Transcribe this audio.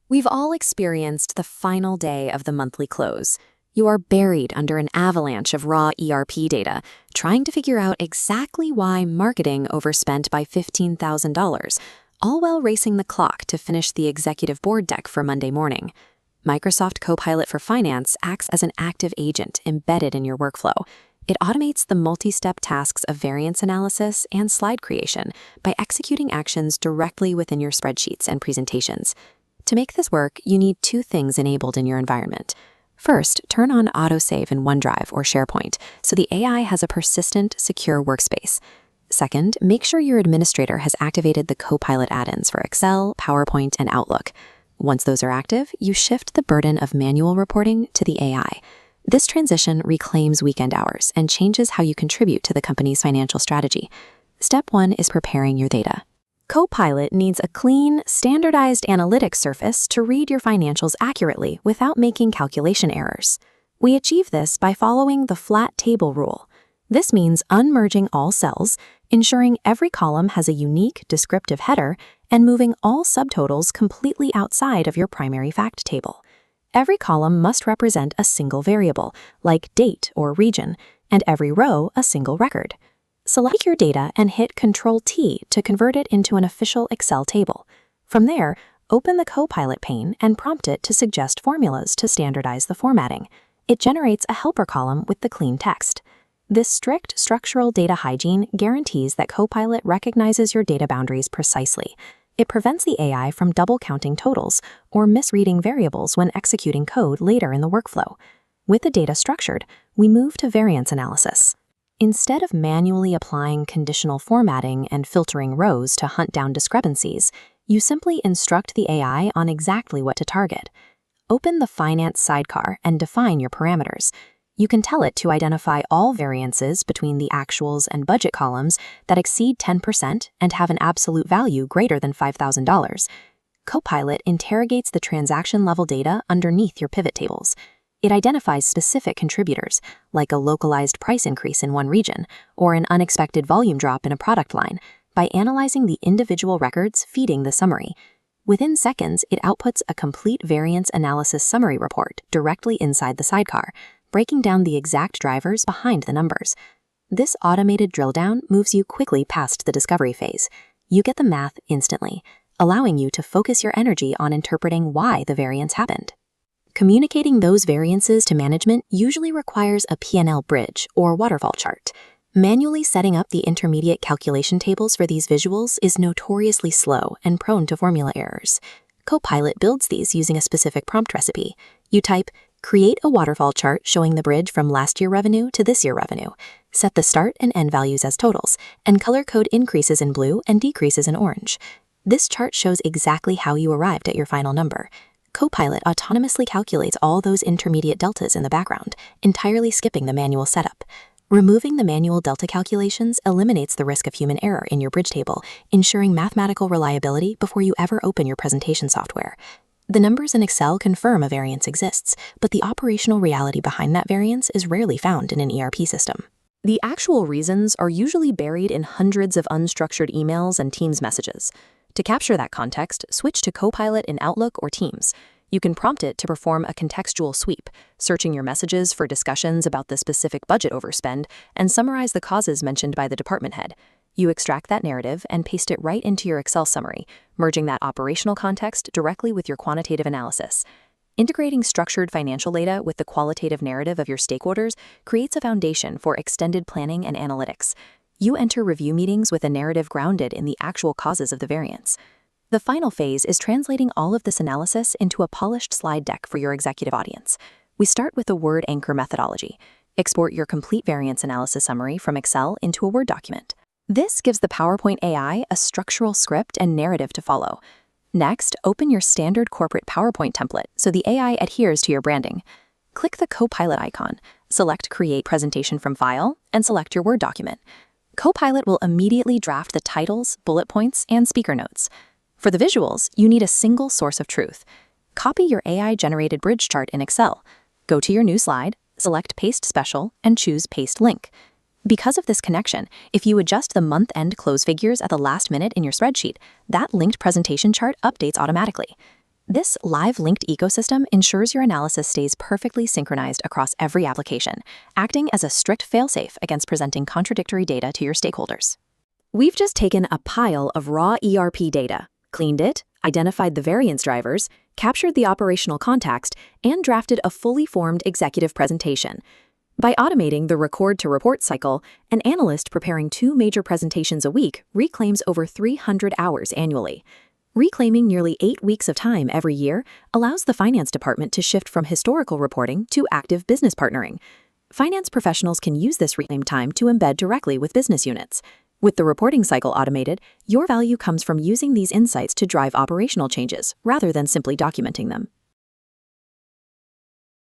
We've all experienced the final day of the monthly close. You are buried under an avalanche of raw ERP data, trying to figure out exactly why marketing overspent by $15,000, all while racing the clock to finish the executive board deck for Monday morning. Microsoft Copilot for Finance acts as an active agent embedded in your workflow. It automates the multi-step tasks of variance analysis and slide creation by executing actions directly within your spreadsheets and presentations. To make this work, you need two things enabled in your environment. First, turn on autosave in OneDrive or SharePoint so the AI has a persistent, secure workspace. Second, make sure your administrator has activated the Copilot add-ins for Excel, PowerPoint, and Outlook. Once those are active, you shift the burden of manual reporting to the AI. This transition reclaims weekend hours and changes how you contribute to the company's financial strategy. Step 1 is preparing your data. Copilot needs a clean, standardized analytics surface to read your financials accurately without making calculation errors. We achieve this by following the flat table rule. This means unmerging all cells, ensuring every column has a unique descriptive header, and moving all subtotals completely outside of your primary fact table. Every column must represent a single variable, like date or region, and every row a single record. Select your data and hit Ctrl-T to convert it into an official Excel table. From there, open the Copilot pane and prompt it to suggest formulas to standardize the formatting. It generates a helper column with the clean text. This strict structural data hygiene guarantees that Copilot recognizes your data boundaries precisely. It prevents the AI from double-counting totals or misreading variables when executing code later in the workflow. With the data structured, we move to variance analysis. Instead of manually applying conditional formatting and filtering rows to hunt down discrepancies, you simply instruct the AI on exactly what to target. Open the Finance sidecar and define your parameters. You can tell it to identify all variances between the actuals and budget columns that exceed 10% and have an absolute value greater than $5,000. Copilot interrogates the transaction-level data underneath your pivot tables. It identifies specific contributors, like a localized price increase in one region or an unexpected volume drop in a product line, by analyzing the individual records feeding the summary. Within seconds, it outputs a complete variance analysis summary report directly inside the sidecar, breaking down the exact drivers behind the numbers. This automated drill down moves you quickly past the discovery phase. You get the math instantly, allowing you to focus your energy on interpreting why the variance happened. Communicating those variances to management usually requires a P&L bridge or waterfall chart. Manually setting up the intermediate calculation tables for these visuals is notoriously slow and prone to formula errors. Copilot builds these using a specific prompt recipe. You type, "Create a waterfall chart showing the bridge from last year revenue to this year revenue." Set the start and end values as totals, and color code increases in blue and decreases in orange. This chart shows exactly how you arrived at your final number. Copilot autonomously calculates all those intermediate deltas in the background, entirely skipping the manual setup. Removing the manual delta calculations eliminates the risk of human error in your bridge table, ensuring mathematical reliability before you ever open your presentation software. The numbers in Excel confirm a variance exists, but the operational reality behind that variance is rarely found in an ERP system. The actual reasons are usually buried in hundreds of unstructured emails and Teams messages. To capture that context, switch to Copilot in Outlook or Teams. You can prompt it to perform a contextual sweep, searching your messages for discussions about the specific budget overspend and summarize the causes mentioned by the department head. You extract that narrative and paste it right into your Excel summary, merging that operational context directly with your quantitative analysis. Integrating structured financial data with the qualitative narrative of your stakeholders creates a foundation for extended planning and analytics. You enter review meetings with a narrative grounded in the actual causes of the variance. The final phase is translating all of this analysis into a polished slide deck for your executive audience. We start with the word anchor methodology. Export your complete variance analysis summary from Excel into a Word document. This gives the PowerPoint AI a structural script and narrative to follow. Next, open your standard corporate PowerPoint template so the AI adheres to your branding. Click the Copilot icon, select Create Presentation from File, and select your Word document. Copilot will immediately draft the titles, bullet points, and speaker notes. For the visuals, you need a single source of truth. Copy your AI-generated bridge chart in Excel. Go to your new slide, select Paste Special, and choose Paste Link. Because of this connection, if you adjust the month-end close figures at the last minute in your spreadsheet, that linked presentation chart updates automatically. This live linked ecosystem ensures your analysis stays perfectly synchronized across every application, acting as a strict failsafe against presenting contradictory data to your stakeholders. We've just taken a pile of raw ERP data, cleaned it, identified the variance drivers, captured the operational context, and drafted a fully formed executive presentation. By automating the record-to-report cycle, an analyst preparing 2 major presentations a week reclaims over 300 hours annually. Reclaiming nearly 8 weeks of time every year allows the finance department to shift from historical reporting to active business partnering. Finance professionals can use this reclaimed time to embed directly with business units. With the reporting cycle automated, your value comes from using these insights to drive operational changes rather than simply documenting them.